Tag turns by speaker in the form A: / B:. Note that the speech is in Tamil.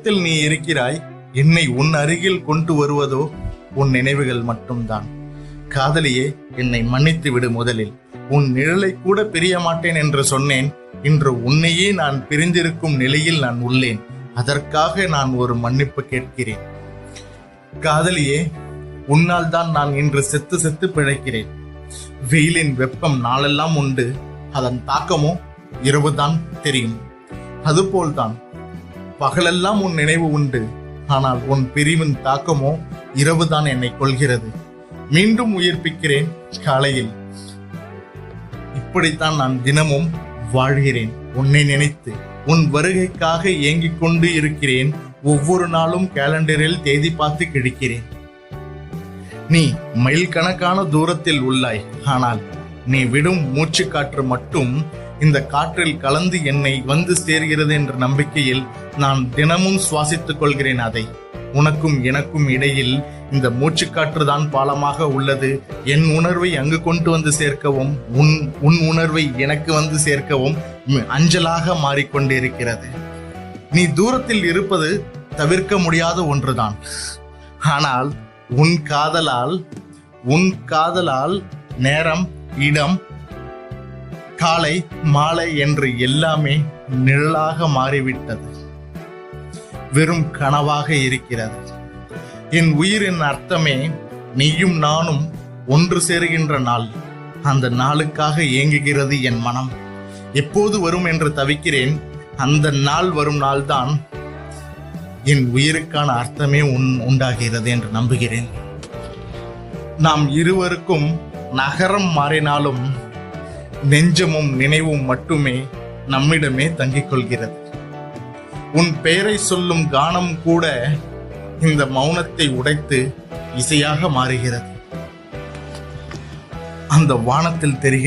A: தூரத்தில் நீ இருக்கிறாய், என்னை உன் அருகில் கொண்டு வருவதோ உன் நினைவுகள் மட்டும்தான். காதலியே, என்னை மன்னித்து விடு. முதலில் உன் நிழலை கூட பிரிய மாட்டேன் என்று சொன்னேன். இன்று உன்னையே நான் பிரிந்திருக்கும் நிலையில் நான் உள்ளேன். அதற்காக நான் ஒரு மன்னிப்பு கேட்கிறேன். காதலியே, உன்னால் தான் நான் இன்று செத்து செத்து பிழைக்கிறேன். வெயிலின் வெப்பம் நாளெல்லாம் உண்டு, அதன் தாக்கமோ இரவுதான் தெரியும். அதுபோல்தான் பகலெல்லாம் உன் நினைவு உண்டு, ஆனால் உன் பிரிவின் தாக்கமோ இரவுதான் என்னை கொள்கிறது. மீண்டும் உயிர்ப்பிக்கிறேன் காலையில். இப்படித்தான் நான் தினமும் வாழ்கிறேன். உன்னை நினைத்து உன் வருகைக்காக ஏங்கிக் கொண்டு இருக்கிறேன். ஒவ்வொரு நாளும் கேலண்டரில் தேதி பார்த்து கிழிக்கிறேன். நீ மைல் கணக்கான தூரத்தில் உள்ளாய், ஆனால் நீ விடும் மூச்சு காற்று மட்டும் இந்த காற்றில் கலந்து என்னை வந்து சேர்கிறது என்ற நம்பிக்கையில் நான் தினமும் சுவாசித்துக் கொள்கிறேன். அதை உனக்கும் எனக்கும் இடையில் இந்த மூச்சுக்காற்று தான் பாலமாக உள்ளது. என் உணர்வை அங்கு கொண்டு வந்து சேர்க்கவும், உன் உணர்வை எனக்கு வந்து சேர்க்கவும் அஞ்சலாக மாறிக்கொண்டிருக்கிறது. நீ தூரத்தில் இருப்பது தவிர்க்க முடியாத ஒன்றுதான். ஆனால் உன் காதலால் நேரம், இடம், காலை மாலை என்று எல்லாமே நிழலாக மாறிவிட்டது. வெறும் கனவாக இருக்கிறது. என் உயிரின் அர்த்தமே நீயும் நானும் ஒன்று சேருகின்ற நாள். அந்த நாளுக்காக ஏங்குகிறது என் மனம். எப்போது வரும் என்று தவிக்கிறேன். அந்த நாள் வரும் நாள்தான் என் உயிருக்கான அர்த்தமே உண்டாகிறது என்று நம்புகிறேன். நாம் இருவருக்கும் நகரம் மாறினாலும் நெஞ்சமும் நினைவும் மட்டுமே நம்மிடமே தங்கிக் கொள்கிறது. உன் பெயரை சொல்லும் கானம் கூட இந்த மௌனத்தை உடைத்து இசையாக மாறுகிறது. அந்த வானத்தில் தெரிகிறது